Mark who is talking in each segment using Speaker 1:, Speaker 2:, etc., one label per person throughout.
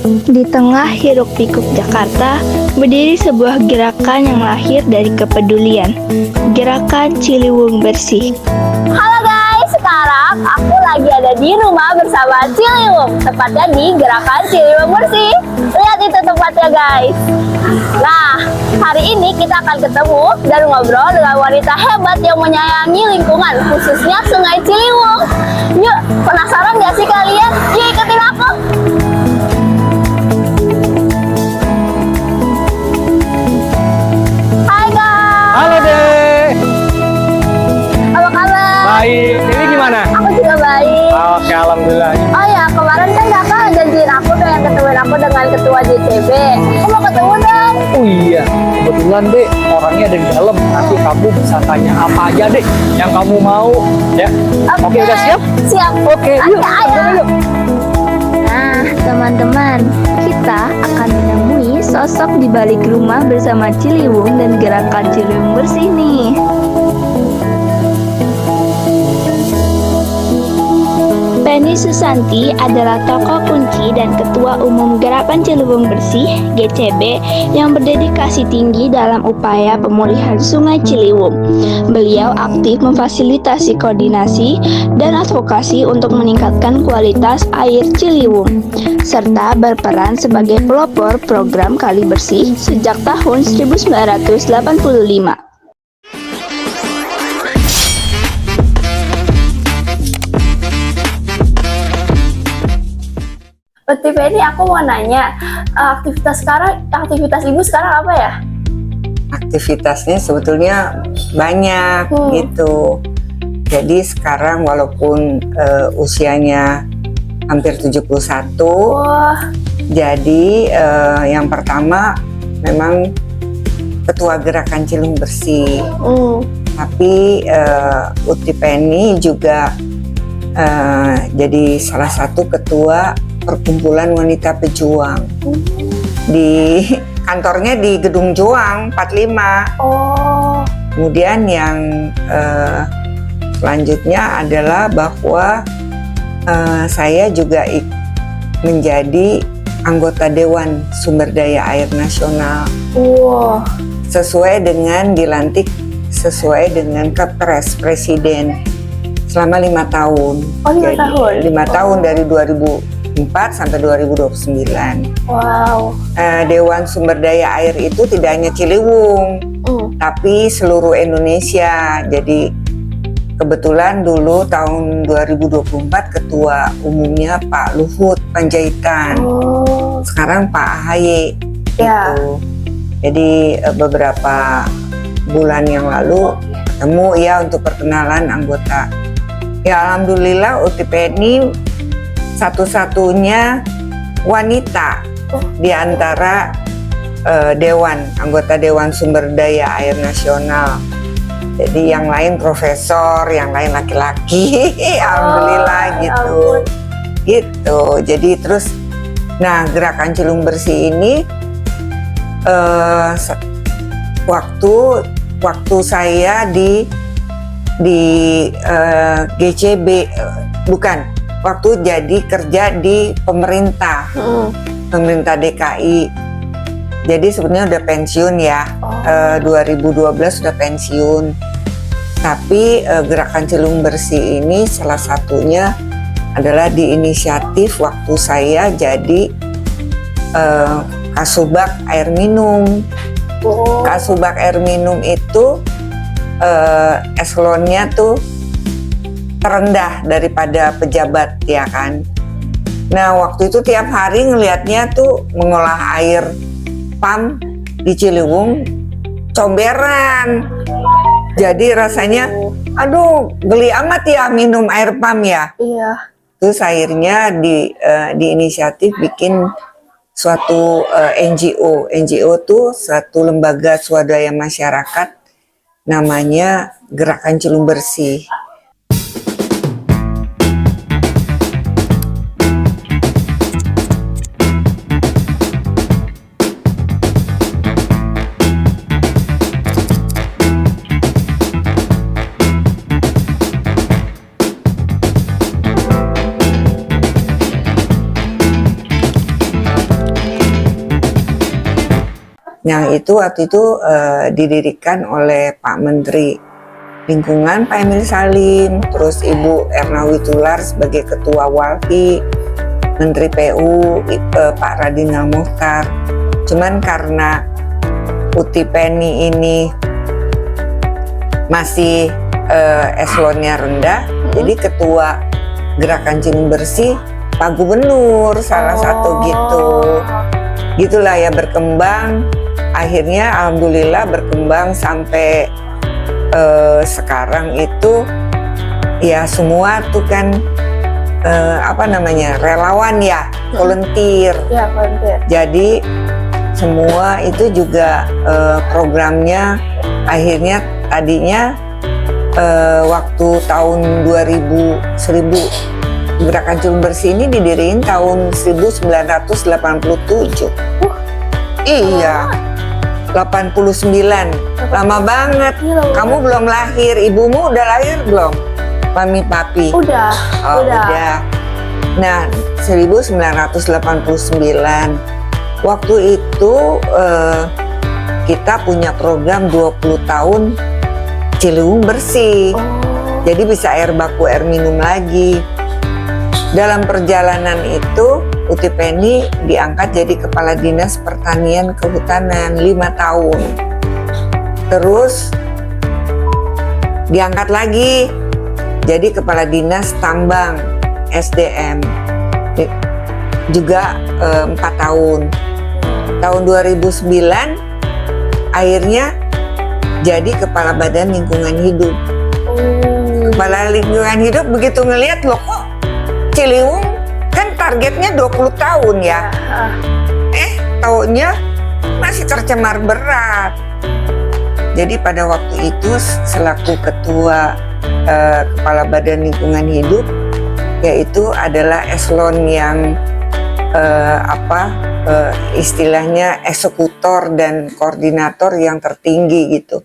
Speaker 1: Di tengah hiruk-pikuk Jakarta, berdiri sebuah gerakan yang lahir dari kepedulian. Gerakan Ciliwung Bersih.
Speaker 2: Halo guys, sekarang aku lagi ada di rumah bersama Ciliwung, tepatnya di Gerakan Ciliwung Bersih. Lihat itu tempatnya guys. Nah, hari ini kita akan ketemu dan ngobrol dengan wanita hebat yang menyayangi lingkungan, khususnya Sungai Ciliwung. Yuk, penasaran gak sih kalian? Yuk ikutin aku. Hai guys.
Speaker 3: Halo Dek.
Speaker 2: Apa kabar?
Speaker 3: Baik. Ini gimana?
Speaker 2: Aku juga baik.
Speaker 3: Oke, alhamdulillah.
Speaker 2: Oh ya, kemarin kan kakak janjiin aku pengen ketemuin aku dengan ketua JCB. Aku mau ketemu dong.
Speaker 3: Oh iya, kebetulan Dek, orangnya ada di dalam. Nanti kamu bisa tanya apa aja Dek yang kamu mau. Ya. Oke, udah siap?
Speaker 2: Siap.
Speaker 3: Oke, yuk.
Speaker 2: Ayo.
Speaker 1: Nah, teman-teman, kita akan menemui sosok di balik rumah bersama Ciliwung dan Gerakan Ciliwung Bersih nih. Penny Susanti adalah tokoh kunci dan ketua umum Gerakan Ciliwung Bersih (GCB) yang berdedikasi tinggi dalam upaya pemulihan Sungai Ciliwung. Beliau aktif memfasilitasi koordinasi dan advokasi untuk meningkatkan kualitas air Ciliwung, serta berperan sebagai pelopor program Kali Bersih sejak tahun 1985.
Speaker 2: Berarti ini aku mau nanya, aktivitas ibu sekarang apa ya?
Speaker 4: Aktivitasnya sebetulnya banyak gitu. Jadi sekarang walaupun usianya hampir 71,
Speaker 2: Wah,
Speaker 4: jadi yang pertama memang ketua Gerakan Ciliwung Bersih. Tapi Uti Penny juga jadi salah satu ketua Perkumpulan Wanita Pejuang. Di kantornya di Gedung Juang 45.
Speaker 2: oh,
Speaker 4: Kemudian yang selanjutnya adalah bahwa saya juga menjadi anggota Dewan Sumber Daya Air Nasional
Speaker 2: wah,
Speaker 4: sesuai dengan dilantik sesuai dengan Kepres Presiden selama 5 tahun.
Speaker 2: Oh, 5 tahun?
Speaker 4: 5 tahun dari 2004 sampai 2029.
Speaker 2: wow.
Speaker 4: Dewan Sumber Daya Air itu tidak hanya Ciliwung, tapi seluruh Indonesia. Jadi kebetulan dulu tahun 2024 ketua umumnya Pak Luhut Panjaitan.
Speaker 2: Oh,
Speaker 4: Sekarang Pak AHY
Speaker 2: ya.
Speaker 4: gitu. Jadi beberapa bulan yang lalu ketemu ya untuk perkenalan anggota. Ya alhamdulillah Uti Penny satu-satunya wanita di antara anggota Dewan Sumber Daya Air Nasional. Jadi yang lain profesor, yang lain laki-laki. Alhamdulillah
Speaker 2: ya
Speaker 4: gitu.
Speaker 2: ampun.
Speaker 4: Gitu. Jadi terus nah Gerakan Ciliwung Bersih ini waktu saya di GCB bukan waktu jadi kerja di pemerintah DKI. Jadi sebenarnya udah pensiun ya. 2012 sudah pensiun. Tapi Gerakan Ciliwung Bersih ini salah satunya adalah diinisiatif waktu saya jadi Kasubag Air Minum. Kasubag Air Minum itu eselonnya tuh terendah daripada pejabat ya kan. Nah waktu itu tiap hari ngelihatnya tuh mengolah air PAM di Ciliwung comberan. Jadi rasanya aduh geli amat ya minum air PAM ya.
Speaker 2: Iya.
Speaker 4: Terus akhirnya di inisiatif bikin suatu NGO tuh suatu lembaga swadaya masyarakat namanya Gerakan Ciliwung Bersih. Yang itu waktu itu didirikan oleh Pak Menteri Lingkungan Pak Emil Salim, terus Ibu Erna Witoelar sebagai Ketua Walhi, Menteri PU Pak Radinal Mochtar. Cuman karena Uti Penny ini masih eselonnya rendah, jadi Ketua Gerakan Ciliwung Bersih Pak Gubernur salah satu gitu. Gitulah ya berkembang. Akhirnya alhamdulillah berkembang sampai sekarang itu ya semua tuh kan relawan ya, volunteer.
Speaker 2: Ya, volunteer.
Speaker 4: Jadi semua itu juga programnya akhirnya tadinya waktu tahun 1000 Gerakan Ciliwung Bersih ini didiriin tahun 1987. Iya. 89. Lama banget. Kamu belum lahir, ibumu udah lahir belum? Mami papi.
Speaker 2: Udah.
Speaker 4: Oh, udah. Nah, 1989. Waktu itu kita punya program 20 tahun Ciliwung Bersih. Jadi bisa air baku, air minum lagi. Dalam perjalanan itu, Uti Penny diangkat jadi Kepala Dinas Pertanian Kehutanan 5 tahun. Terus diangkat lagi jadi Kepala Dinas Tambang SDM juga 4 tahun. Tahun 2009 akhirnya jadi Kepala Badan Lingkungan Hidup. Kepala Lingkungan Hidup begitu ngelihat loh kok Ciliwung kan targetnya 20 tahun ya. Tahunnya masih tercemar berat. Jadi pada waktu itu selaku Ketua Kepala Badan Lingkungan Hidup, yaitu adalah eselon yang istilahnya eksekutor dan koordinator yang tertinggi gitu.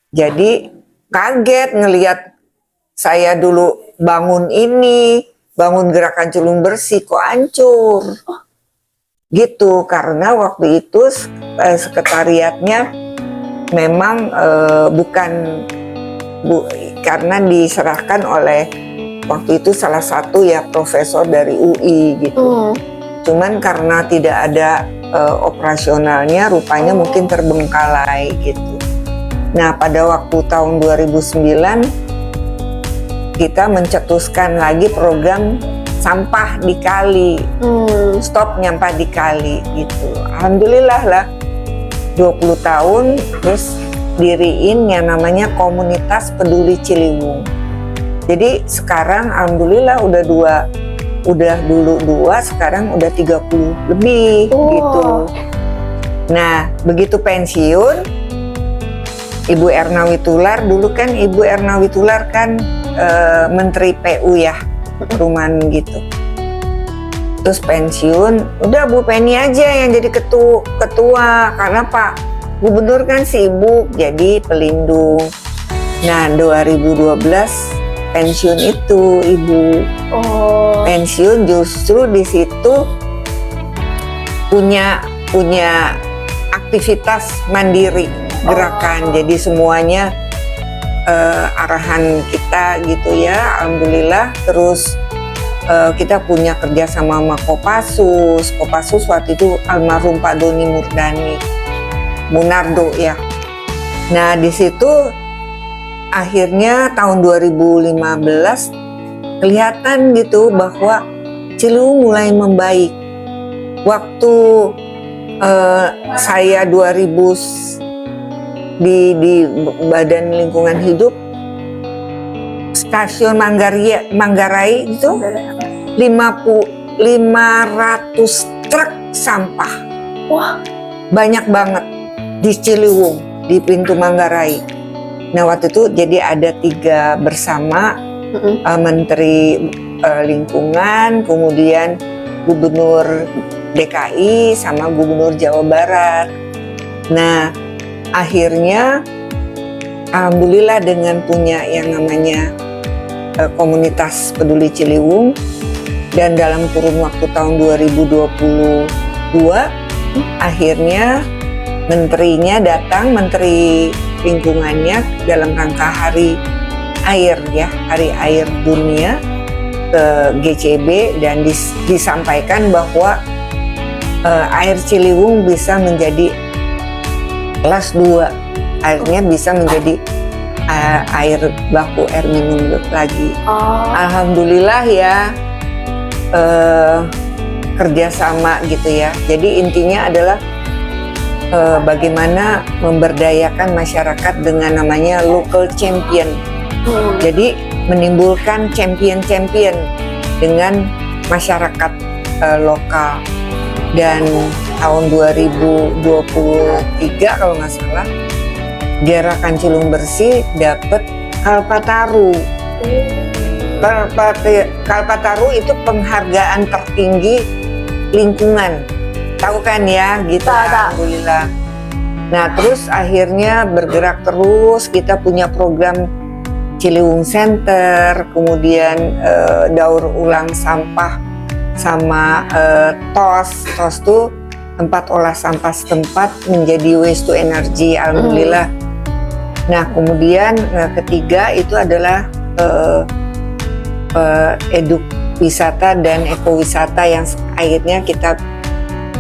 Speaker 4: Jadi kaget ngelihat saya dulu bangun Gerakan Ciliwung Bersih kok hancur. Gitu, karena waktu itu sekretariatnya memang karena diserahkan oleh waktu itu salah satu ya profesor dari UI gitu. Cuman karena tidak ada operasionalnya rupanya mungkin terbengkalai gitu. Nah, pada waktu tahun 2009 kita mencetuskan lagi program sampah di kali, stop nyampah di kali gitu. Alhamdulillah lah 20 tahun terus diriin yang namanya Komunitas Peduli Ciliwung. Jadi sekarang alhamdulillah udah dulu 2, sekarang udah 30 lebih gitu. Nah, begitu pensiun Ibu Erna Witoelar dulu kan Menteri PU ya, perumahan gitu. Terus pensiun, udah Bu Penny aja yang jadi ketua karena Pak Gubernur kan sibuk jadi pelindung. Nah, 2012 pensiun itu Ibu. Pensiun justru di situ punya aktivitas mandiri gerakan. Jadi semuanya arahan kita gitu ya, alhamdulillah. Terus kita punya kerjasama sama Kopassus waktu itu almarhum Pak Doni Munardo ya. Nah di situ akhirnya tahun 2015 kelihatan gitu bahwa Ciliwung mulai membaik. Waktu saya 2000 di Badan Lingkungan Hidup stasiun Manggarai itu 500 truk sampah.
Speaker 2: Wah,
Speaker 4: banyak banget di Ciliwung di pintu Manggarai. Nah waktu itu jadi ada 3 bersama Menteri Lingkungan, kemudian Gubernur DKI sama Gubernur Jawa Barat. Nah akhirnya alhamdulillah dengan punya yang namanya Komunitas Peduli Ciliwung, dan dalam kurun waktu tahun 2022 akhirnya menterinya datang, menteri lingkungannya dalam rangka hari air ya, hari air dunia ke GCB, dan disampaikan bahwa air Ciliwung bisa menjadi kelas 2, airnya bisa menjadi air baku, air minum lagi. Alhamdulillah ya, kerjasama gitu ya. Jadi intinya adalah bagaimana memberdayakan masyarakat dengan namanya local champion. Jadi menimbulkan champion-champion dengan masyarakat lokal. Dan tahun 2023 kalau nggak salah, Gerakan Ciliwung Bersih dapat Kalpataru. Kalpataru itu penghargaan tertinggi lingkungan. Tahu kan ya, gitu. Alhamdulillah. Nah, terus akhirnya bergerak terus, kita punya program Ciliwung Center, kemudian daur ulang sampah sama TOS. TOS tuh tempat olah sampah setempat menjadi waste to energy, alhamdulillah. Nah, kemudian ketiga itu adalah eduk wisata dan ekowisata yang akhirnya kita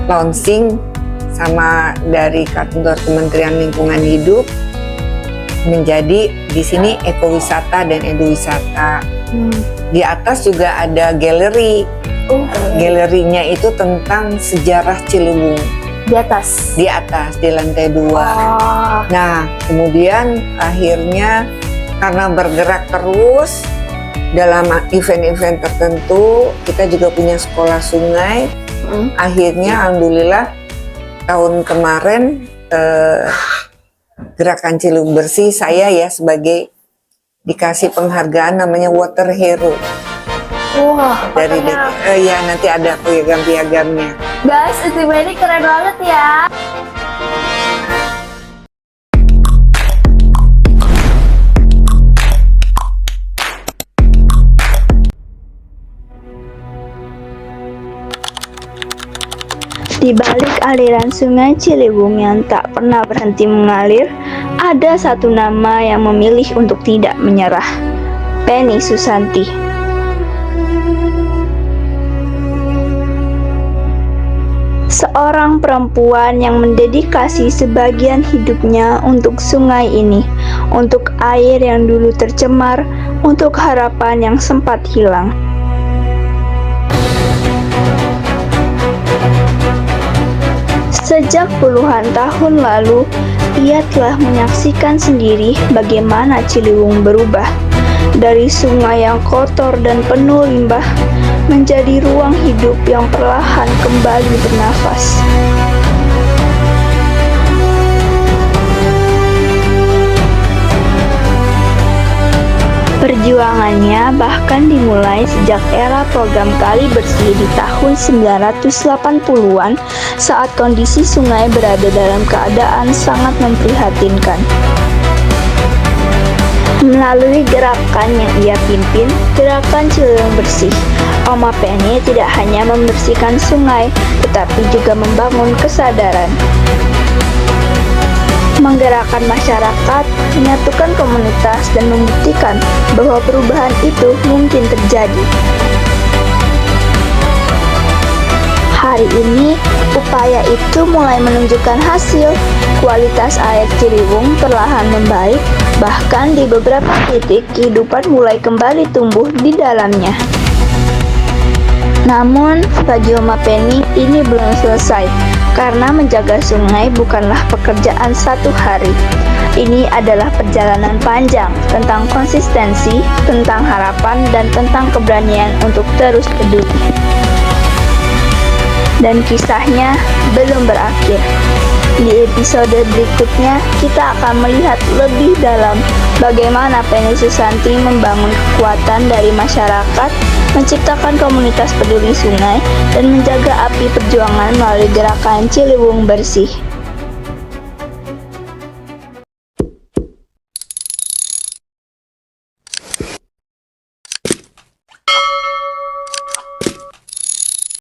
Speaker 4: launching sama dari kantor Kementerian Lingkungan Hidup menjadi di sini ekowisata dan eduwisata. Di atas juga ada galeri. Galerinya itu tentang sejarah Ciliwung.
Speaker 2: Di atas?
Speaker 4: Di atas, di lantai 2. Nah, kemudian akhirnya karena bergerak terus dalam event-event tertentu, kita juga punya sekolah sungai. Akhirnya alhamdulillah tahun kemarin Gerakan Ciliwung Bersih, saya ya sebagai dikasih penghargaan namanya Water Hero.
Speaker 2: Wah,
Speaker 4: dari ya nanti ada piagam-piagamnya.
Speaker 2: Guys, Ultima ini keren banget ya.
Speaker 1: Di balik aliran sungai Ciliwung yang tak pernah berhenti mengalir, ada satu nama yang memilih untuk tidak menyerah. Penny Susanti. Seorang perempuan yang mendedikasi sebagian hidupnya untuk sungai ini, untuk air yang dulu tercemar, untuk harapan yang sempat hilang. Sejak puluhan tahun lalu, ia telah menyaksikan sendiri bagaimana Ciliwung berubah dari sungai yang kotor dan penuh limbah menjadi ruang hidup yang perlahan kembali bernafas. Perjuangannya bahkan dimulai sejak era program Kali Bersih di tahun 1980-an saat kondisi sungai berada dalam keadaan sangat memprihatinkan. Melalui gerakan yang ia pimpin, Gerakan Ciliwung Bersih, Oma Penny tidak hanya membersihkan sungai, tetapi juga membangun kesadaran. Menggerakkan masyarakat, menyatukan komunitas, dan membuktikan bahwa perubahan itu mungkin terjadi. Hari ini, upaya itu mulai menunjukkan hasil. Kualitas air Ciliwung perlahan membaik, bahkan di beberapa titik kehidupan mulai kembali tumbuh di dalamnya. Namun, bagi Oma Penny ini belum selesai, karena menjaga sungai bukanlah pekerjaan satu hari. Ini adalah perjalanan panjang tentang konsistensi, tentang harapan, dan tentang keberanian untuk terus peduli. Dan kisahnya belum berakhir. Di episode berikutnya, kita akan melihat lebih dalam bagaimana Penny Susanti membangun kekuatan dari masyarakat, menciptakan komunitas peduli sungai, dan menjaga api perjuangan melalui Gerakan Ciliwung Bersih.